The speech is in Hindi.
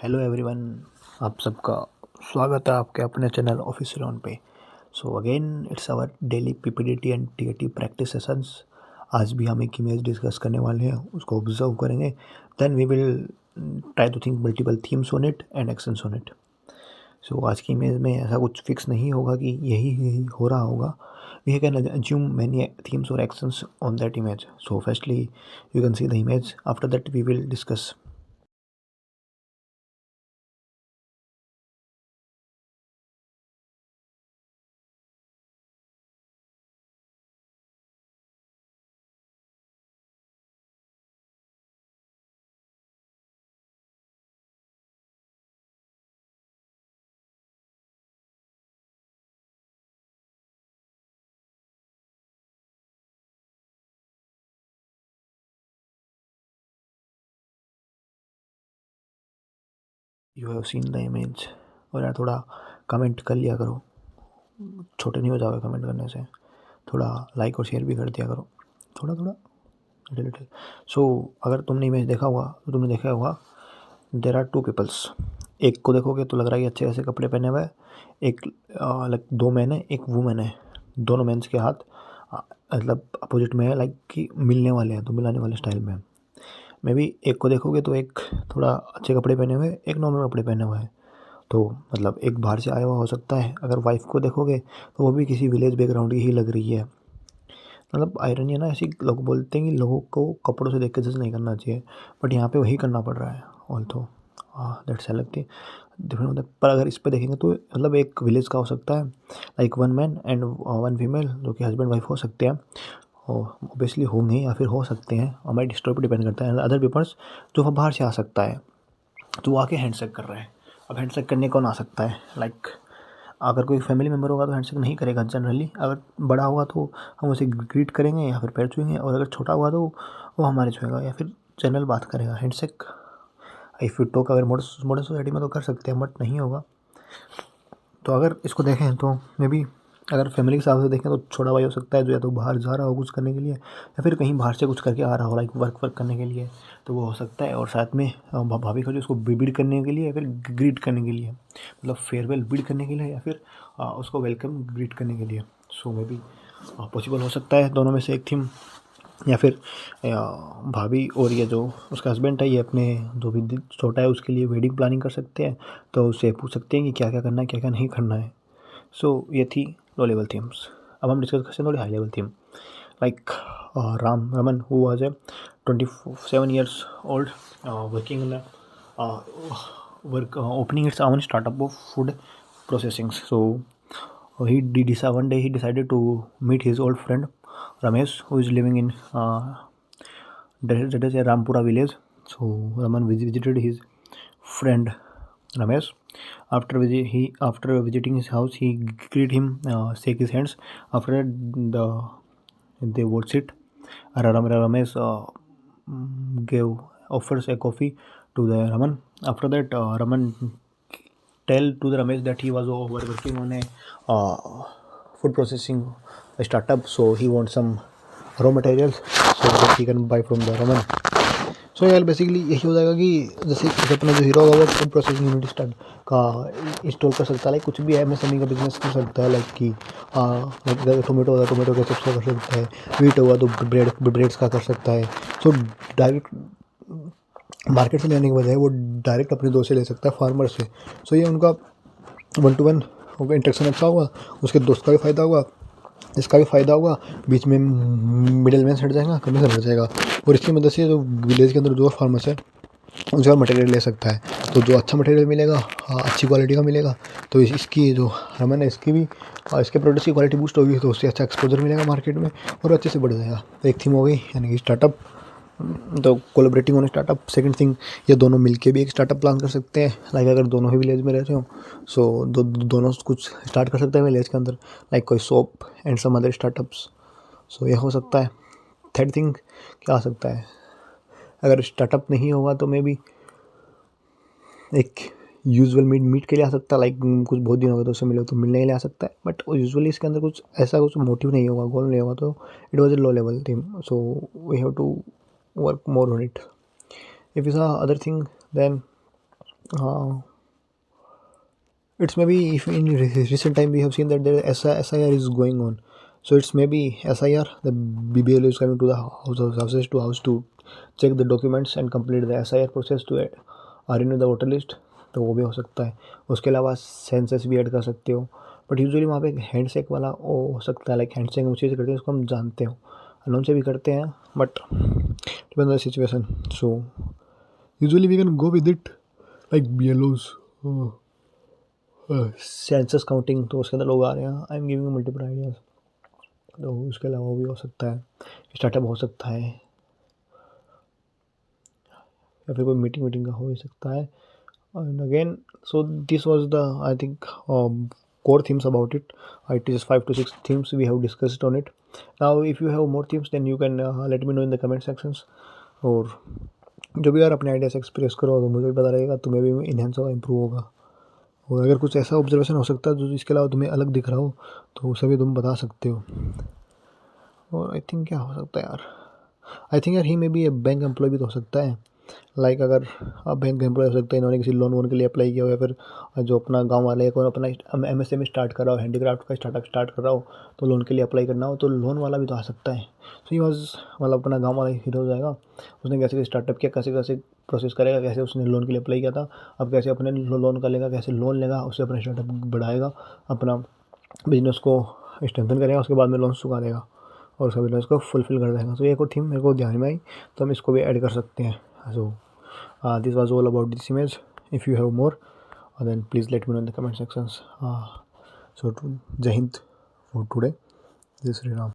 हेलो एवरीवन, आप सबका स्वागत है आपके अपने चैनल ऑफिशियल ऑन पे। So again it's our daily PPDT and TAT practice sessions. आज भी हम एक इमेज डिस्कस करने वाले हैं, उसको ऑब्जर्व करेंगे, then we will try to think multiple themes on it and actions on it. So आज की इमेज में ऐसा कुछ फिक्स नहीं होगा कि यही हो रहा होगा। We can assume many themes or actions on that image. So firstly you can see the image, after that we will discuss. You have seen the image. और यार थोड़ा कमेंट कर लिया करो, छोटे नहीं हो जाओगे कमेंट करने से। थोड़ा लाइक और शेयर भी कर दिया करो, थोड़ा थोड़ा लिटिल लिटिल। सो अगर तुमने इमेज देखा होगा तो तुमने देखा होगा देर आर टू पीपल्स। एक को देखोगे तो लग रहा है कि अच्छे ऐसे कपड़े पहने हुए हैं। एक लाइक दो मैन है, एक वुमेन है। दोनों मेंस के हाथ मतलब अपोजिट में है, लाइक कि मिलने वाले हैं, तो मिलाने वाले स्टाइल में है। मे बी एक को देखोगे तो एक थोड़ा अच्छे कपड़े पहने हुए, एक नॉर्मल कपड़े पहने हुए हैं। तो मतलब एक बाहर से आया हुआ हो सकता है। अगर वाइफ को देखोगे तो वो भी किसी विलेज बैकग्राउंड की ही लग रही है। मतलब आयरनी है ना, ऐसी लोग बोलते हैं कि लोगों को कपड़ों से देख के जज नहीं करना चाहिए, बट यहाँ पे वही करना पड़ रहा है। ऑल्थो दैट्स अलग थी डिफरेंट होता है। पर अगर इस पे देखेंगे तो मतलब एक विलेज का हो सकता है, like one man and one female, जो कि हस्बैंड वाइफ हो सकते हैं। और ऑब्वियसली होंगे या फिर हो सकते हैं, हमारे डिस्ट्रिक्ट पर डिपेंड करता है। अदर पेपर्स जो वह बाहर से आ सकता है, तो वो आके हैंडशेक कर रहा है। अब हैंडशेक करने कौन आ सकता है, लाइक अगर कोई फैमिली मेम्बर होगा तो हैंडशेक नहीं करेगा जनरली। अगर बड़ा होगा तो हम उसे ग्रीट करेंगे या फिर पैर छुएंगे, और अगर छोटा हुआ तो वो हमारे छुएगा या फिर जनरल बात करेगा। हैंडशेक इफ़ यू टॉक अगर मॉडर्न सोसाइटी में तो कर सकते हैं, बट नहीं होगा। तो अगर इसको देखें तो मे बी अगर फैमिली के हिसाब से देखें तो छोटा भाई हो सकता है, जो या तो बाहर जा रहा हो कुछ करने के लिए, या फिर कहीं बाहर से कुछ करके आ रहा हो, लाइक वर्क करने के लिए, तो वो हो सकता है। और साथ में भाभी का जो उसको बिड करने के लिए या फिर ग्रीट करने के लिए, मतलब फेयरवेल बिड करने के लिए या फिर उसको वेलकम ग्रीट करने के लिए। सो मे बी पॉसिबल हो सकता है दोनों में से एक थीम। या फिर भाभी और ये जो उसका हस्बैंड है, ये अपने जो भी छोटा है उसके लिए वेडिंग प्लानिंग कर सकते हैं। तो उससे पूछ सकते हैं कि क्या क्या करना है, क्या क्या नहीं करना है। सो ये थी लो लेवल थीम्स। अब हम डिस्कस करते हैं थोड़ी high level theme, like Ram Raman who was a 27 years old, working in work opening its own startup of food processing. So one day he decided to meet his old friend Ramesh, who is living in that is a Rampura village. So Raman visited his friend Ramesh. After visiting his house, he greet him, shake his hands. After that, they would sit. Ramesh gave offers a coffee to the Raman. After that, Raman tell to the Ramesh that he was working on a food processing startup, so he wants some raw materials so that he can buy from the Raman. सो यार बेसिकली यही हो जाएगा कि जैसे अपना जो हीरो होगा वो फूड प्रोसेसिंग यूनिट स्टार्ट का इंस्टॉल कर सकता है, लाइक कुछ भी एमएसएमई का बिजनेस कर सकता है। लाइक कि लाइक टोमेटो होगा टोमेटो के चिप्स का कर सकता है, वीट होगा तो ब्रेड्स का कर सकता है। सो डायरेक्ट मार्केट से लेने के बजाय वो डायरेक्ट अपने दोस्त से ले सकता है, फार्मर से। सो ये उनका 1-to-1 होगा, इंटरेक्शन अच्छा होगा, उसके दोस्त का भी फ़ायदा होगा, इसका भी फ़ायदा होगा, बीच में मिडिल मैन हट जाएगा, कमीशन हट जाएगा। और इसकी मदद से जो विलेज के अंदर जो फार्मर्स है उनसे और मटेरियल ले सकता है। तो जो अच्छा मटेरियल मिलेगा, अच्छी क्वालिटी का मिलेगा, तो इसकी जो रमन है इसकी भी इसके प्रोडक्ट्स की क्वालिटी बूस्ट होगी, तो उससे अच्छा एक्सपोजर मिलेगा मार्केट में और अच्छे से बढ़ जाएगा। तो एक थीम हो गई यानी कि स्टार्टअप, तो collaborating on startup. Second thing, ये दोनों मिलके भी एक स्टार्टअप प्लान कर सकते हैं, लाइक अगर दोनों ही विलेज में रहते हो सो दोनों कुछ स्टार्ट कर सकते हैं विलेज के अंदर, लाइक कोई shop and some other startups. So यह हो सकता है। थर्ड थिंग क्या आ सकता है, अगर स्टार्टअप नहीं होगा तो मे बी एक यूजुअल मीट के लिए आ सकता है, लाइक कुछ बहुत दिन हो गए तो उससे मिले तो मिलने के लिए आ सकता है, बट यूजुअली इसके अंदर कुछ ऐसा कुछ मोटिव नहीं होगा, गोल नहीं होगा। तो it was a low level theme, so we have to work more on it. If you saw other thing, then हाँ, it's maybe if in recent time we have seen that the SIR is going on, so it's maybe SIR, the BBL is coming to the houses to house to check the documents and complete the SIR process to renew the voter list, तो वो भी हो सकता है. उसके अलावा सेंसस भी ऐड कर सकते हो, बट यूजुअली वहाँ पे एक हैंडशेक वाला वो हो सकता है, लाइक हैंडशेक हम उसी से करते हैं, उसको हम जानते हो, अनोन से भी करते हैं, but depend on the situation. So usually we can go with it like BLOs, census counting, तो उसके अंदर लोग आ रहे हैं. I am giving multiple ideas. तो उसके अलावा वो भी हो सकता है, स्टार्टअप हो सकता है, या फिर कोई मीटिंग का हो ही सकता है. And again, so this was the I think core themes about it. It is 5 to 6 themes we have discussed on it. Now if you have more themes then you can let me know in the comment sections. और जो भी यार अपने आइडियाज़ एक्सप्रेस करो तो मुझे भी पता रहेगा, तुम्हें भी इन्हेंस होगा, इम्प्रूव होगा. और अगर कुछ ऐसा ऑब्जर्वेशन हो सकता है जो इसके अलावा तुम्हें अलग दिख रहा हो तो उसे भी तुम बता सकते हो. और आई थिंक क्या हो सकता है यार, आई थिंक यार ही में भी बैंक एम्प्लॉय भी तो हो सकता है. लाइक अगर आप बैंक एम्प्लॉय हो सकता है, इन्होंने किसी लोन वोन के लिए अप्लाई किया हो, या फिर जो अपना गांव वाले को अपना MSME स्टार्ट कर रहा हो, हैंडीक्राफ्ट का स्टार्टअप स्टार्ट कर रहा हो, तो लोन के लिए अप्लाई करना हो तो लोन वाला भी तो आ सकता है. सो ही वॉज, मतलब अपना गाँव वाला हीरो हो जाएगा. उसने कैसे कैसे स्टार्टअप किया, कैसे कैसे प्रोसेस करेगा, कैसे उसने लोन के लिए अप्लाई किया था, अब कैसे अपने लोन का लेगा, कैसे लोन लेगा, उससे अपना स्टार्टअप बढ़ाएगा, अपना बिजनेस को स्ट्रेंथन करेगा, उसके बाद में लोन चुका देगा और उसका बिजनेस को फुलफिल कर देगा. तो एक और थीम मेरे को ध्यान में आई, तो हम इसको भी ऐड कर सकते हैं. सो this was all about this image. If you have more then please let me know in the comment sections. So Jai Hind for today. Jai Shri Ram.